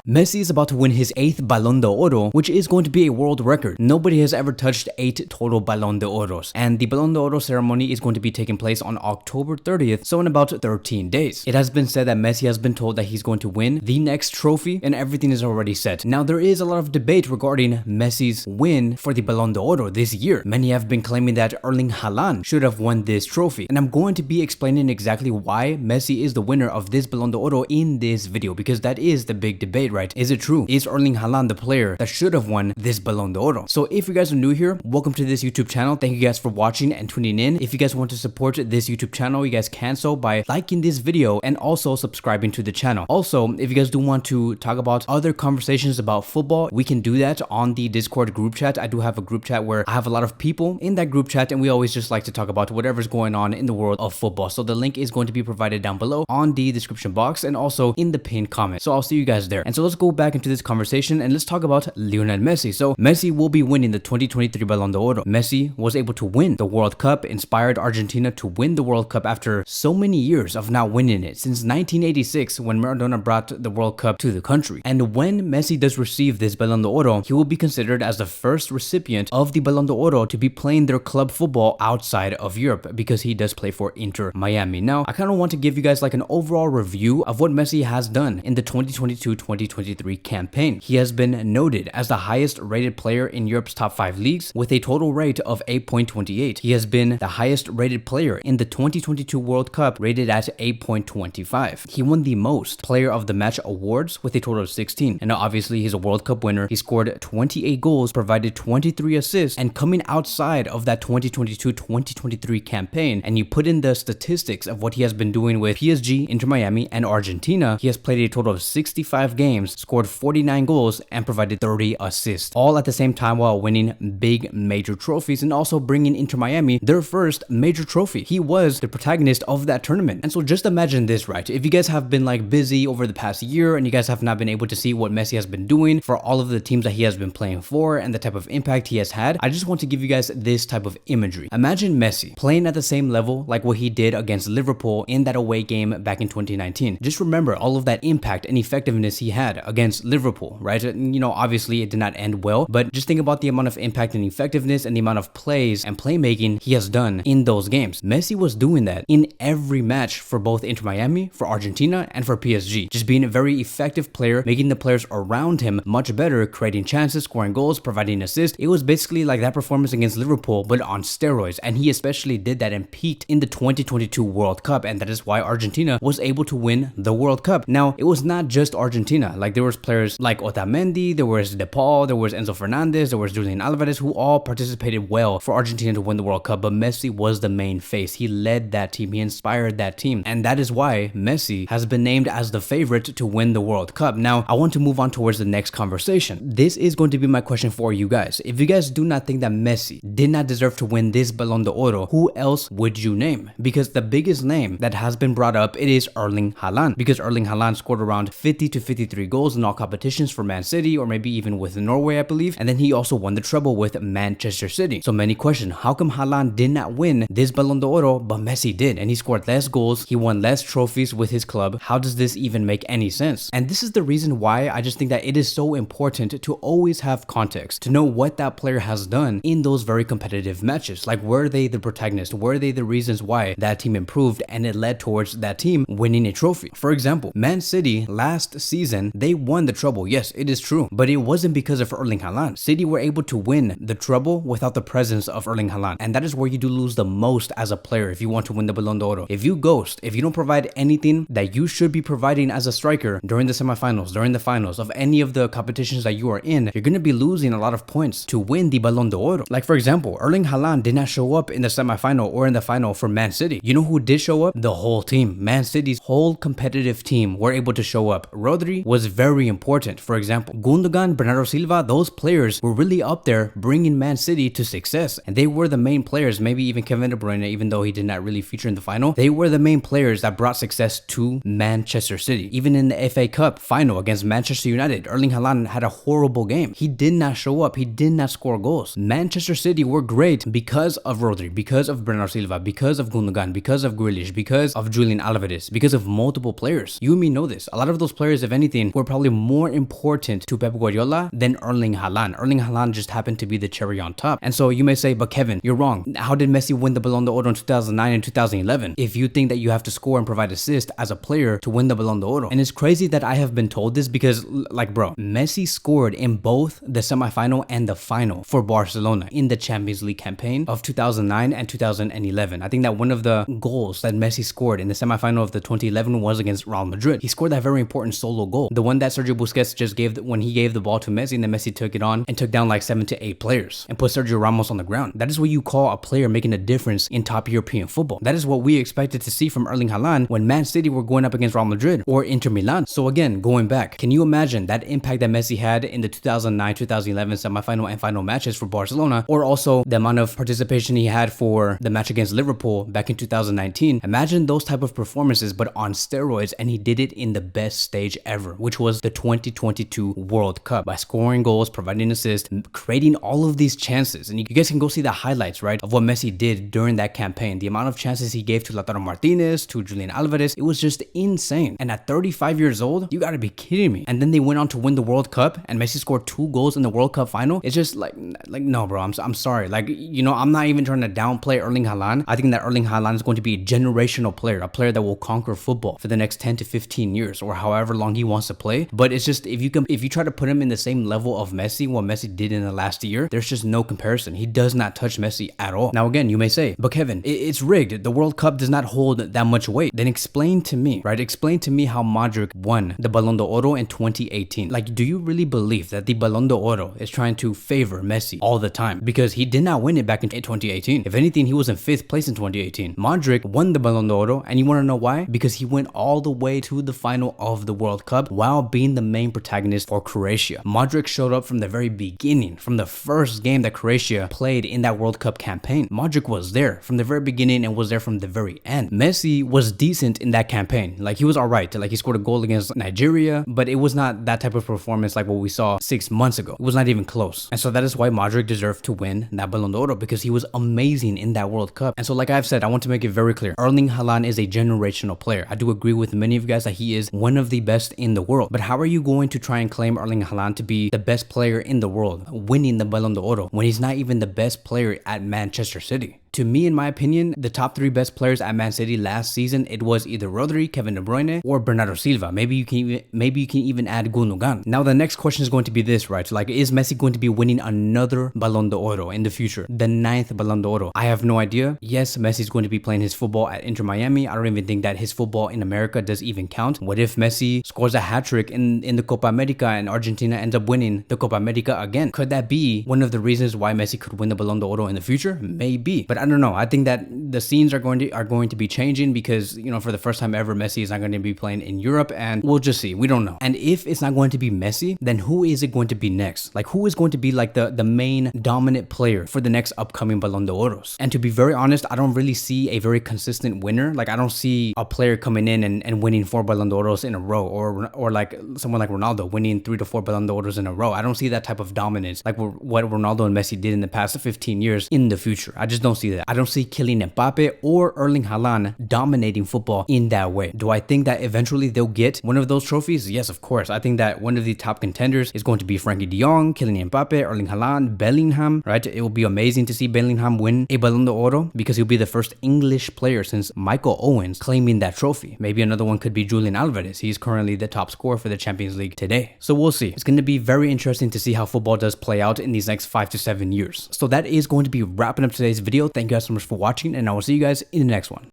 Messi is about to win his 8th Ballon d'Or, which is going to be a world record. Nobody has ever touched 8 total Ballon d'Ors, and the Ballon d'Or ceremony is going to be taking place on October 30th, so in about 13 days. It has been said that Messi has been told that he's going to win the next trophy, and everything is already set. Now, there is a lot of debate regarding Messi's win for the Ballon d'Or this year. Many have been claiming that Erling Haaland should have won this trophy, and I'm going to be explaining exactly why Messi is the winner of this Ballon d'Or in this video, because that is the big debate, right? Is it true? Is Erling Haaland the player that should have won this Ballon d'Or? So if you guys are new here, welcome to this YouTube channel. Thank you guys for watching and tuning in. If you guys want to support this YouTube channel, you guys can so by liking this video and also subscribing to the channel. Also, if you guys do want to talk about other conversations about football, we can do that on the Discord group chat. I do have a group chat where I have a lot of people in that group chat, and we always just like to talk about whatever's going on in the world of football. So the link is going to be provided down below on the description box and also in the pinned comment. So I'll see you guys there. And so let's go back into this conversation and let's talk about Lionel Messi. So Messi will be winning the 2023 Ballon d'Or. Messi was able to win the World Cup, inspired Argentina to win the World Cup after so many years of not winning it, since 1986 when Maradona brought the World Cup to the country. And when Messi does receive this Ballon d'Or, he will be considered as the first recipient of the Ballon d'Or to be playing their club football outside of Europe, because he does play for Inter Miami. Now, I kind of want to give you guys like an overall review of what Messi has done in the 2022-2023 campaign. He has been noted as the highest rated player in Europe's top 5 leagues with a total rate of 8.28. He has been the highest rated player in the 2022 World Cup, rated at 8.25. He won the most player of the match awards with a total of 16. And obviously he's a World Cup winner. He scored 28 goals, provided 23 assists, and coming outside of that 2022-2023 campaign, and you put in the statistics of what he has been doing with PSG, Inter Miami, and Argentina, he has played a total of 65 games, scored 49 goals, and provided 30 assists, all at the same time while winning big major trophies and also bringing Inter Miami their first major trophy. He was the protagonist of that tournament. And so just imagine this, right? If you guys have been like busy over the past year and you guys have not been able to see what Messi has been doing for all of the teams that he has been playing for and the type of impact he has had, I just want to give you guys this type of imagery. Imagine Messi playing at the same level like what he did against Liverpool in that away game back in 2019. Just remember all of that impact and effectiveness he had against Liverpool, right? You know, obviously it did not end well, but just think about the amount of impact and effectiveness and the amount of plays and playmaking he has done in those games. Messi was doing that in every match for both Inter Miami, for Argentina, and for PSG. Just being a very effective player, making the players around him much better, creating chances, scoring goals, providing assists. It was basically like that performance against Liverpool, but on steroids. And he especially did that and peaked in the 2022 World Cup, and that is why Argentina was able to win the World Cup. Now, it was not just Argentina. Like, there was players like Otamendi, there was De Paul, there was Enzo Fernandez, there was Julian Alvarez, who all participated well for Argentina to win the World Cup, but Messi was the main face. He led that team, he inspired that team, and that is why Messi has been named as the favorite to win the World Cup. Now, I want to move on towards the next conversation. This is going to be my question for you guys. If you guys do not think that Messi did not deserve to win this Ballon d'Or, who else would you name? Because the biggest name that has been brought up, it is Erling Haaland, because Erling Haaland scored around 50 to 53 goals in all competitions for Man City, or maybe even with Norway, I believe, and then he also won the treble with Manchester City. So many question, how come Haaland did not win this Ballon d'Or but Messi did, and he scored less goals, he won less trophies with his club? How does this even make any sense? And this is the reason why I just think that it is so important to always have context, to know what that player has done in those very competitive matches. Like, were they the protagonist? Were they the reasons why that team improved and it led towards that team winning a trophy? For example, Man City last season, they won the treble. Yes, it is true, but it wasn't because of Erling Haaland. City were able to win the treble without the presence of Erling Haaland, and that is where you do lose the most as a player if you want to win the Ballon d'Or. If you ghost, if you don't provide anything that you should be providing as a striker during the semifinals, during the finals of any of the competitions that you are in, you're going to be losing a lot of points to win the Ballon d'Or. Like, for example, Erling Haaland did not show up in the semifinal or in the final for Man City. You know who did show up? The whole team. Man City's whole competitive team were able to show up. Rodri was very important. For example, Gundogan, Bernardo Silva, those players were really up there bringing Man City to success, and they were the main players. Maybe even Kevin De Bruyne, even though he did not really feature in the final, they were the main players that brought success to Manchester City. Even in the FA Cup final against Manchester United, Erling Haaland had a horrible game. He did not show up. He did not score goals. Manchester City were great because of Rodri, because of Bernardo Silva, because of Gundogan, because of Grealish, because of Julian Alvarez, because of multiple players. You and me know this. A lot of those players, if anything, were probably more important to Pep Guardiola than Erling Haaland. Erling Haaland just happened to be the cherry on top. And so you may say, but Kevin, you're wrong. How did Messi win the Ballon d'Or in 2009 and 2011? If you think that you have to score and provide assists as a player to win the Ballon d'Or. And it's crazy that I have been told this because, like, bro, Messi scored in both the semifinal and the final for Barcelona in the Champions League campaign of 2009 and 2011. I think that one of the goals that Messi scored in the semifinal of the 2011 was against Real Madrid. He scored that very important solo goal. The one that Sergio Busquets just gave when he gave the ball to Messi, and then Messi took it on and took down like 7 to 8 players and put Sergio Ramos on the ground. That is what you call a player making a difference in top European football. That is what we expected to see from Erling Haaland when Man City were going up against Real Madrid or Inter Milan. So again, going back, can you imagine that impact that Messi had in the 2009-2011 semifinal and final matches for Barcelona, or also the amount of participation he had for the match against Liverpool back in 2019? Imagine those type of performances but on steroids, and he did it in the best stage ever, which was the 2022 World Cup, by scoring goals, providing assists, creating all of these chances. And you guys can go see the highlights, right, of what Messi did during that campaign. The amount of chances he gave to Lautaro Martinez, to Julian Alvarez, it was just insane. And at 35 years old, you gotta be kidding me. And then they went on to win the World Cup, and Messi scored 2 goals in the World Cup final. It's just like no, bro, I'm sorry. Like, you know, I'm not even trying to downplay Erling Haaland. I think that Erling Haaland is going to be a generational player, a player that will conquer football for the next 10 to 15 years or however long he wants to play. But it's just, if you try to put him in the same level of Messi, what Messi did in the last year, there's just no comparison. He does not touch Messi at all. Now again, you may say, but Kevin, it's rigged. The World Cup does not hold that much weight. Then explain to me, right? Explain to me how Modric won the Ballon d'Or in 2018. Like, do you really believe that the Ballon d'Or is trying to favor Messi all the time? Because he did not win it back in 2018. If anything, he was in 5th place in 2018. Modric won the Ballon d'Or, and you want to know why? Because he went all the way to the final of the World Cup while being the main protagonist for Croatia. Modric showed up from the very beginning, from the first game that Croatia played in that World Cup campaign. Modric was there from the very beginning and was there from the very end. Messi was decent in that campaign. Like, he was alright. Like, he scored a goal against Nigeria, but it was not that type of performance like what we saw 6 months ago. It was not even close. And so that is why Modric deserved to win that Ballon d'Or, because he was amazing in that World Cup. And so, like I've said, I want to make it very clear. Erling Haaland is a generational player. I do agree with many of you guys that he is one of the best in the world. But how are you going to try and claim Erling Haaland to be the best player in the world, winning the Ballon d'Or, when he's not even the best player at Manchester City? To me, in my opinion, the top 3 best players at Man City last season, it was either Rodri, Kevin De Bruyne, or Bernardo Silva. Maybe you can even add Gundogan. Now the next question is going to be this, right? Like, is Messi going to be winning another Ballon d'Or in the future? The 9th Ballon d'Or? I have no idea. Yes, Messi is going to be playing his football at Inter Miami. I don't even think that his football in America does even count. What if Messi scores a hat-trick in the Copa America and Argentina ends up winning the Copa America again? Could that be one of the reasons why Messi could win the Ballon d'Or in the future? Maybe. But I don't know. I think that the scenes are going to be changing because, you know, for the first time ever, Messi is not going to be playing in Europe, and we'll just see. We don't know. And if it's not going to be Messi, then who is it going to be next? Like, who is going to be like the main dominant player for the next upcoming Ballon d'Oros? And to be very honest, I don't really see a very consistent winner. Like, I don't see a player coming in and winning 4 Ballon d'Oros in a row, or like someone like Ronaldo winning 3 to 4 Ballon d'Oros in a row. I don't see that type of dominance like what Ronaldo and Messi did in the past 15 years in the future. I just don't see that. I don't see Kylian Mbappe or Erling Haaland dominating football in that way. Do I think that eventually they'll get one of those trophies? Yes, of course. I think that one of the top contenders is going to be Frankie de Jong, Kylian Mbappe, Erling Haaland, Bellingham, right? It will be amazing to see Bellingham win a Ballon d'Or because he'll be the first English player since Michael Owens claiming that trophy. Maybe another one could be Julian Alvarez. He's currently the top scorer for the Champions League today. So we'll see. It's going to be very interesting to see how football does play out in these next 5 to 7 years. So that is going to be wrapping up today's video. Thank you guys so much for watching, and I will see you guys in the next one.